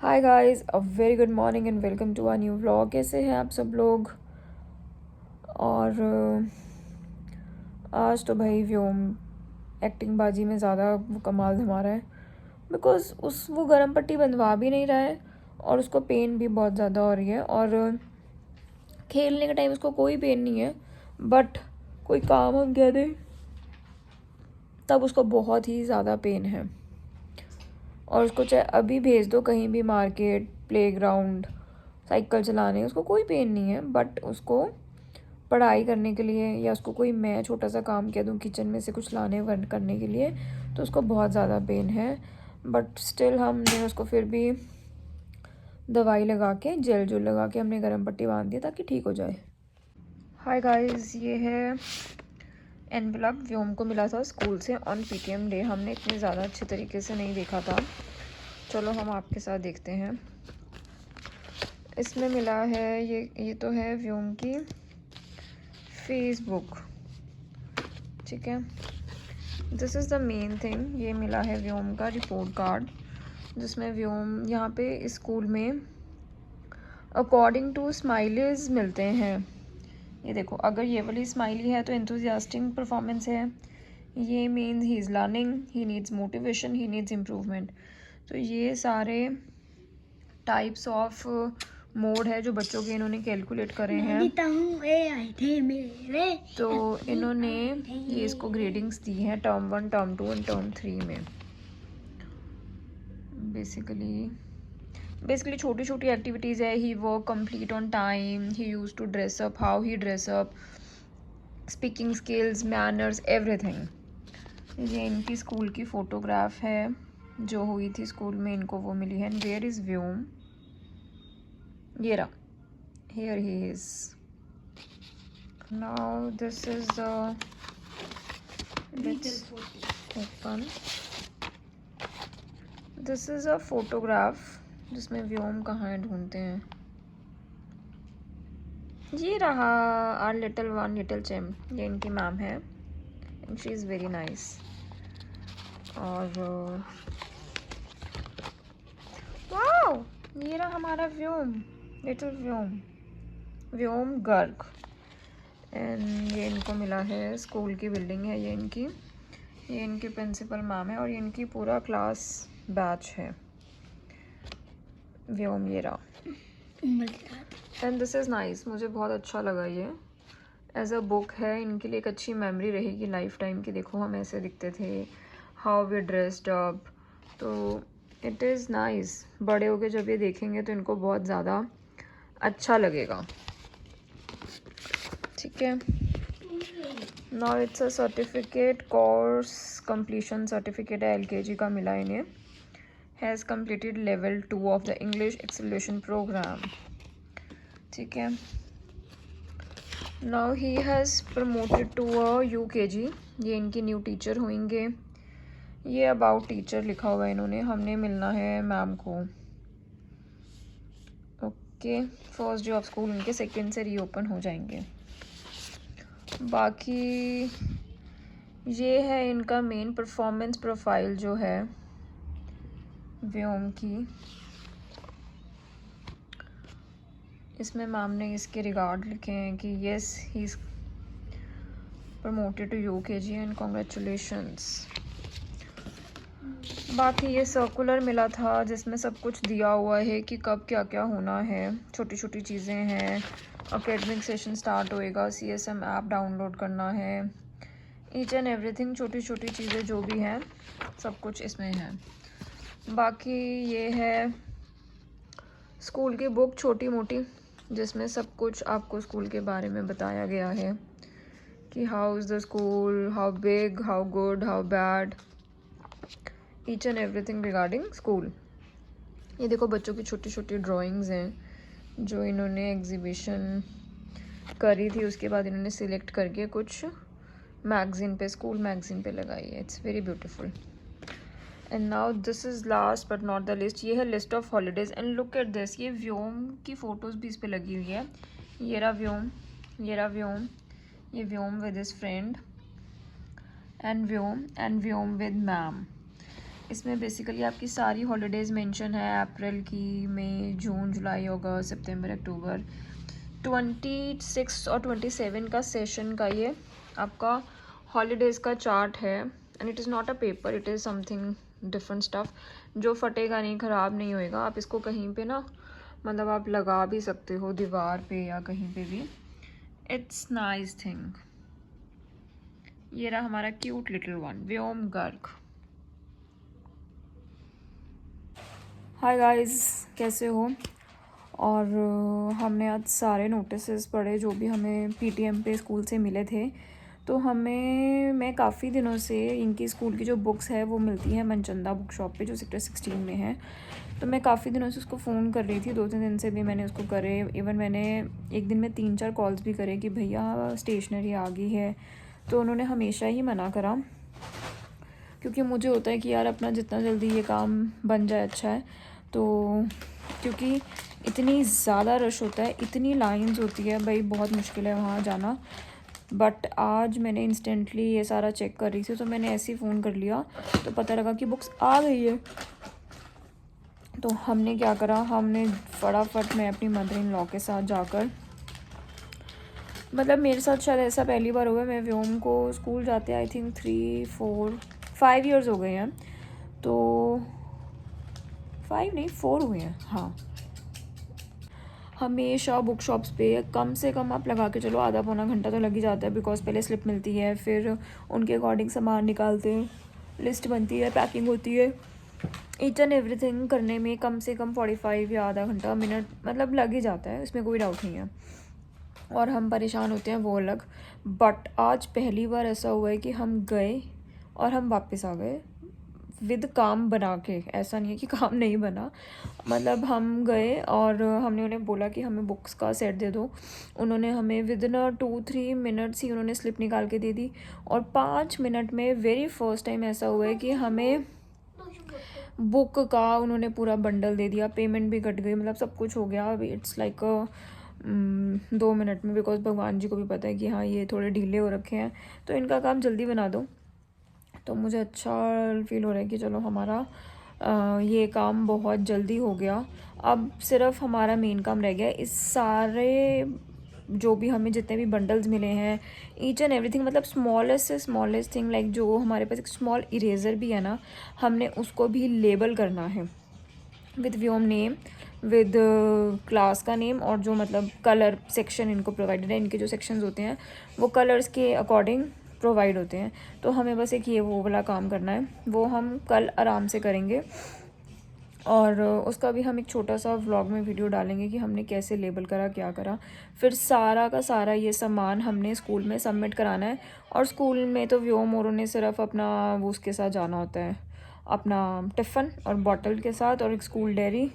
Hi guys, a very good morning and welcome to our new vlog. कैसे हैं आप सब लोग? और आज तो भाई व्योम एक्टिंग बाजी में ज़्यादा वो कमाल धमा रहा है। बिकॉज वो गर्म पट्टी बंधवा भी नहीं रहा है और उसको पेन भी बहुत ज़्यादा हो रही है। और खेलने के टाइम उसको कोई पेन नहीं है, बट कोई काम हम कह दें तब उसको बहुत ही ज़्यादा पेन है। और उसको चाहे अभी भेज दो कहीं भी, मार्केट, प्लेग्राउंड, साइकिल चलाने, उसको कोई पेन नहीं है। बट उसको पढ़ाई करने के लिए या उसको कोई मैं छोटा सा काम कह दूँ किचन में से कुछ लाने वन करने के लिए, तो उसको बहुत ज़्यादा पेन है। बट स्टिल हमने उसको फिर भी दवाई लगा के, जेल जो लगा के हमने गर्म पट्टी बांध दी ताकि ठीक हो जाए। हाय गाइस, ये है एनवलप। व्योम को मिला था स्कूल से ऑन पीटीएम डे। हमने इतने ज़्यादा अच्छे तरीके से नहीं देखा था, चलो हम आपके साथ देखते हैं। इसमें मिला है ये तो है व्योम की फेसबुक, ठीक है। This is the main thing. ये मिला है व्योम का रिपोर्ट कार्ड, जिसमें व्योम यहाँ पे स्कूल में अकॉर्डिंग टू स्माइलीज मिलते हैं। ये देखो, अगर ये वाली स्माइली है तो एंथुजियास्टिक परफॉर्मेंस है। ये means he is learning, he needs motivation, he needs improvement. तो ये सारे टाइप्स ऑफ मोड है जो बच्चों के इन्होंने कैलकुलेट करे हैं। तो इन्होंने ये इसको ग्रेडिंग्स दी हैं टर्म 1, टर्म 2 एंड टर्म 3 में। बेसिकली छोटी छोटी एक्टिविटीज़ है। He work complete on time, he use to dress up, how he dress up, speaking skills, manners, everything. ये इनकी स्कूल की फ़ोटोग्राफ है जो हुई थी स्कूल में, इनको वो मिली है। Where is Vyom? ये रहा, here he is. Now this is let's open. This is a photograph जिसमें व्योम कहाँ है ढूंढते हैं। ये रहा, our little one little champ. ये इनकी मैम है and she is very nice. और वाओ, ये रहा हमारा व्योम, लिटिल व्योम, व्योम गर्ग। एंड ये इनको मिला है, स्कूल की बिल्डिंग है ये इनकी। ये इनकी प्रिंसिपल मैम है और ये इनकी पूरा क्लास बैच है। व्योम ये रहा। एंड दिस इज़ नाइस, मुझे बहुत अच्छा लगा ये। एज अ बुक है, इनके लिए एक अच्छी मेमोरी रहेगी लाइफ टाइम की। देखो हम ऐसे दिखते थे, हाउ वी ड्रेस्ड अप। तो इट इज़ नाइस। बड़े होके जब ये देखेंगे तो इनको बहुत ज़्यादा अच्छा लगेगा, ठीक है। Now it's a certificate, course completion certificate है, एलकेजी का मिला इन्हें। Has completed level 2 of the English acceleration programme, ठीक है। Now he has promoted to a UKG. ये इनकी न्यू टीचर होंगे। ये अबाउट टीचर लिखा हुआ है इन्होंने, हमने मिलना है मैम को। Okay, first day of school इनके सेकेंड से रीओपन हो जाएंगे। बाकी ये है इनका मेन परफॉर्मेंस प्रोफाइल जो है व्योम की। इसमें मैम ने इसके रिगार्ड लिखे हैं कि yes he is promoted to UKG and congratulations. बाकी ये सर्कुलर मिला था जिसमें सब कुछ दिया हुआ है कि कब क्या क्या होना है, छोटी छोटी चीज़ें हैं। एकेडमिक सेशन स्टार्ट होएगा, CSM ऐप डाउनलोड करना है, ईच एंड एवरीथिंग, छोटी छोटी चीज़ें जो भी हैं सब कुछ इसमें है। बाकी ये है स्कूल की बुक छोटी मोटी, जिसमें सब कुछ आपको स्कूल के बारे में बताया गया है कि how is the school, how big, how good, how bad, each and everything regarding school. ये देखो बच्चों की छोटी छोटी ड्राइंग्स हैं जो इन्होंने एग्जीबिशन करी थी, उसके बाद इन्होंने सिलेक्ट करके कुछ मैगज़ीन पे, स्कूल मैगज़ीन पे लगाई है। It's very beautiful. And now this is last but not the list. ये है list of holidays and look at this. ये व्योम की फ़ोटोज़ भी इस पर लगी हुई है। ये रहा व्योम, ये रहा व्योम, ये Vyom with his friend, and Vyom with ma'am. इसमें बेसिकली आपकी सारी हॉलीडेज़ मेंशन है, अप्रैल की, मई, जून, जुलाई, अगस्त, सितंबर, अक्टूबर। 26 और 27 का सेशन का ये आपका हॉलीडेज़ का चार्ट है। And it is not a paper, it is something different stuff जो फटेगा नहीं, ख़राब नहीं होएगा। आप इसको कहीं पे ना मतलब आप लगा भी सकते हो दीवार पे या कहीं पे भी। It's nice thing. ये रहा हमारा क्यूट लिटिल वन, व्योम गर्ग। हाय गाइस, कैसे हो? और हमने आज सारे नोटिसेस पढ़े जो भी हमें पीटीएम पे स्कूल से मिले थे। तो मैं काफ़ी दिनों से इनकी स्कूल की जो बुक्स है वो मिलती है मनचंदा बुक शॉप पे जो सेक्टर 16 में है। तो मैं काफ़ी दिनों से उसको फ़ोन कर रही थी, 2-3 दिन से भी मैंने उसको करे। इवन मैंने एक दिन में 3-4 कॉल्स भी करे कि भैया स्टेशनरी आ गई है। तो उन्होंने हमेशा ही मना करा, क्योंकि मुझे होता है कि यार अपना जितना जल्दी ये काम बन जाए अच्छा है। तो क्योंकि इतनी ज़्यादा रश होता है, इतनी लाइंस होती है भाई, बहुत मुश्किल है वहाँ जाना। बट आज मैंने इंस्टेंटली ये सारा चेक कर रही थी तो मैंने ऐसे ही फ़ोन कर लिया, तो पता लगा कि बुक्स आ गई है। तो हमने क्या करा, हमने फटाफट मैं अपनी मदर इन लॉ के साथ जाकर, मतलब मेरे साथ शायद ऐसा पहली बार हुआ है। मैं व्योम को स्कूल जाते आई थिंक 3-4-5 ईयर्स हो गए हैं। तो 5 नहीं 4 हुए हैं, हाँ। हमेशा बुक शॉप्स पे कम से कम आप लगा के चलो आधा पौना घंटा तो लग ही जाता है, बिकॉज पहले स्लिप मिलती है, फिर उनके अकॉर्डिंग सामान निकालते हैं, लिस्ट बनती है, पैकिंग होती है, ईच एंड एवरीथिंग करने में कम से कम 45 या आधा घंटा मिनट मतलब लग ही जाता है, इसमें कोई डाउट नहीं है। और हम परेशान होते हैं वो अलग। बट आज पहली बार ऐसा हुआ है कि हम गए और हम वापस आ गए विद काम बना के। ऐसा नहीं है कि काम नहीं बना, मतलब हम गए और हमने उन्हें बोला कि हमें बुक्स का सेट दे दो। उन्होंने हमें विद इन 2-3 मिनट्स ही उन्होंने स्लिप निकाल के दे दी। और 5 मिनट में वेरी फर्स्ट टाइम ऐसा हुआ है कि हमें बुक का उन्होंने पूरा बंडल दे दिया, पेमेंट भी कट गई, मतलब सब कुछ हो गया। अभी इट्स लाइक 2 मिनट में, बिकॉज भगवान जी को भी पता है कि हाँ ये थोड़े ढीले हो रखे हैं तो इनका काम जल्दी बना दो। तो मुझे अच्छा फील हो रहा है कि चलो हमारा ये काम बहुत जल्दी हो गया। अब सिर्फ हमारा मेन काम रह गया। इस सारे जो भी हमें जितने भी बंडल्स मिले हैं, ईच एंड एवरीथिंग, मतलब स्मॉलेस्ट से स्मॉलेस्ट थिंग, लाइक जो हमारे पास एक स्मॉल इरेज़र भी है ना, हमने उसको भी लेबल करना है with Vyom name, with class का नेम, और जो मतलब कलर सेक्शन इनको प्रोवाइडेड है। इनके जो सेक्शंस होते हैं वो कलर्स के अकॉर्डिंग प्रोवाइड होते हैं। तो हमें बस एक ये वो वाला काम करना है, वो हम कल आराम से करेंगे। और उसका भी हम एक छोटा सा व्लॉग में वीडियो डालेंगे कि हमने कैसे लेबल करा, क्या करा। फिर सारा का सारा ये सामान हमने स्कूल में सबमिट कराना है। और स्कूल में तो व्योम और उन्हें सिर्फ अपना वो उसके साथ जाना होता है, अपना टिफ़न और बॉटल के साथ, और एक स्कूल डायरी,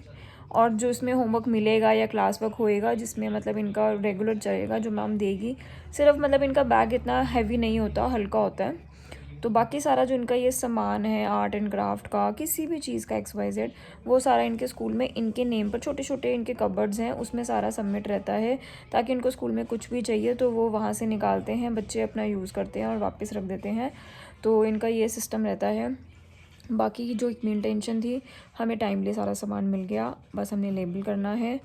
और जो इसमें होमवर्क मिलेगा या क्लास वर्क होएगा जिसमें मतलब इनका रेगुलर चलेगा, जो मैम देगी। सिर्फ मतलब इनका बैग इतना हैवी नहीं होता, हल्का होता है। तो बाकी सारा जो इनका ये सामान है आर्ट एंड क्राफ्ट का, किसी भी चीज़ का XYZ, वो सारा इनके स्कूल में इनके नेम पर छोटे छोटे इनके कबर्ड्स हैं, उसमें सारा सबमिट रहता है, ताकि इनको स्कूल में कुछ भी चाहिए तो वो वहाँ से निकालते हैं, बच्चे अपना यूज़ करते हैं और वापस रख देते हैं। तो इनका ये सिस्टम रहता है। बाकी जो एक मेन टेंशन थी, हमें टाइमली सारा सामान मिल गया, बस हमने लेबल करना है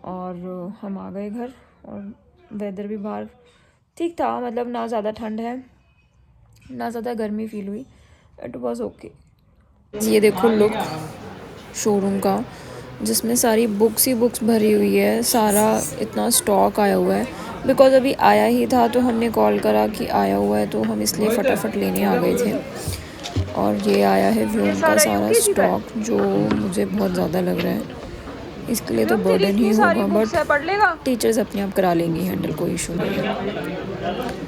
और हम आ गए घर। और वेदर भी बाहर ठीक था, मतलब ना ज़्यादा ठंड है ना ज़्यादा गर्मी फील हुई, इट वॉज़ ओके। ये देखो लुक शोरूम का, जिसमें सारी बुक्स ही बुक्स भरी हुई है, सारा इतना स्टॉक आया हुआ है। बिकॉज अभी आया ही था तो हमने कॉल करा कि आया हुआ है, तो हम इसलिए फटाफट लेने आ गए थे। और ये आया है व्योम का सारा स्टॉक, जो मुझे बहुत ज़्यादा लग रहा है, इसके लिए तो बर्डन ही होगा, बट टीचर्स अपने आप करा लेंगी हैंडल, कोई इशू नहीं है।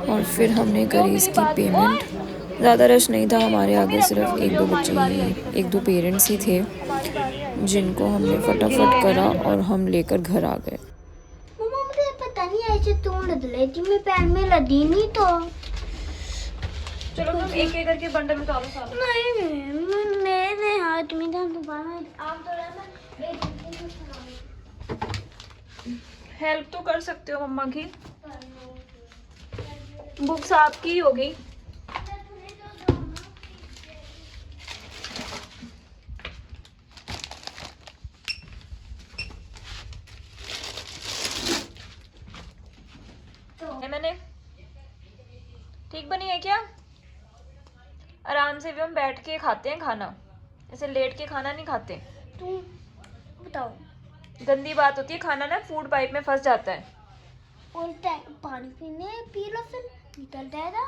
और फिर हमने करी इसकी पेमेंट। ज़्यादा रश नहीं था हमारे आगे, सिर्फ 1-2 बच्चे ही, 1-2 पेरेंट्स ही थे जिनको हमने फटाफट करा और हम लेकर घर आ गए। मम्मा मुझे पता नहीं ऐसे तोड़ लेती, मैं पैर में लगी नहीं तो। चलो तुम एक एक करके बंडल उतारो सारा। नहीं मेरे हाथ में था दोबारा आप तो रहना। हेल्प तो कर सकते हो मम्मा की, बुक्स आपकी ही होगी। ठीक बनी है क्या? आराम से भी हम बैठ के खाते हैं खाना, ऐसे लेट के खाना नहीं खाते। तुम बताओ। गंदी बात होती है, खाना ना फूड पाइप में फंस जाता है। और पानी पीने पी लो फिर निकल जाएगा।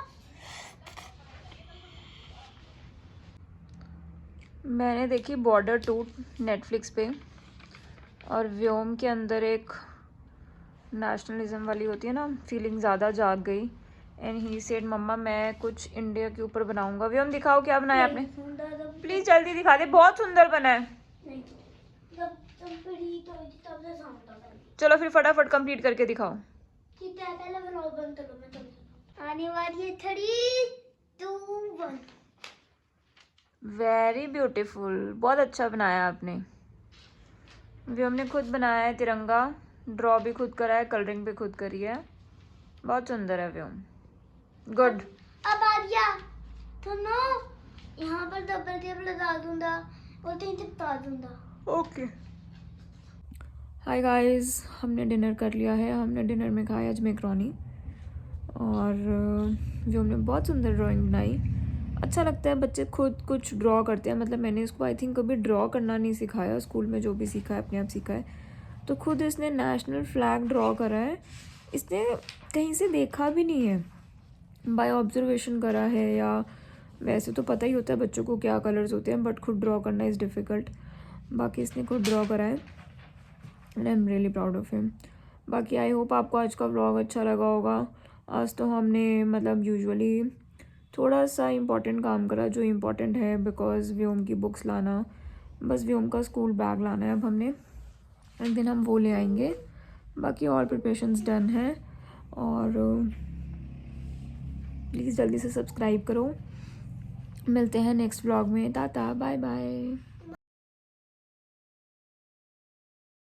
मैंने देखी बॉर्डर 2 नेटफ्लिक्स पे, और व्योम के अंदर एक नेशनलिज्म वाली होती है ना फीलिंग ज़्यादा जाग गई। एंड ही सेड मम्मा मैं कुछ इंडिया के ऊपर बनाऊंगा। व्योम दिखाओ क्या बनाया आपने, प्लीज़ जल्दी दिखा दे, बहुत सुंदर बना है। चलो फिर फटाफट कंप्लीट करके दिखाओ। आने वाली है 3, 2, 1। वेरी ब्यूटीफुल, बहुत अच्छा बनाया आपने। व्योम ने खुद बनाया है तिरंगा, ड्रॉ भी खुद करा है, कलरिंग भी खुद करी है, बहुत सुंदर है व्योम, गुड। अब आ गया सुनो, यहाँ पर डबल टेप लगा दूंगा और 3 चिपका दूंगा। ओके। हाय गाइस, हमने डिनर कर लिया है। हमने डिनर में खाया आज मैकरोनी, और जो हमने बहुत सुंदर ड्राइंग बनाई। अच्छा लगता है बच्चे खुद कुछ ड्रॉ करते हैं, मतलब मैंने इसको आई थिंक कभी ड्रॉ करना नहीं सिखाया, स्कूल में जो भी सीखा है अपने आप सीखा है। तो खुद इसने नेशनल फ्लैग ड्रॉ करा है, इसने कहीं से देखा भी नहीं है, बाय ऑब्जर्वेशन करा है, या वैसे तो पता ही होता है बच्चों को क्या कलर्स होते हैं, बट खुद ड्रॉ करना इज़ डिफ़िकल्ट। बाकी इसने खुद ड्रॉ करा है and I am really proud of him. बाकी आई होप आपको आज का व्लॉग अच्छा लगा होगा। आज तो हमने मतलब यूजुअली थोड़ा सा इम्पॉर्टेंट काम करा, जो इम्पॉर्टेंट है बिकॉज व्योम की बुक्स लाना, बस व्योम का स्कूल बैग लाना है अब हमने, एक दिन हम वो ले आएंगे। बाकी और प्रिपरेशंस डन है, और प्लीज़ जल्दी से सब्सक्राइब करो। मिलते हैं नेक्स्ट व्लॉग में, टाटा बाय बाय।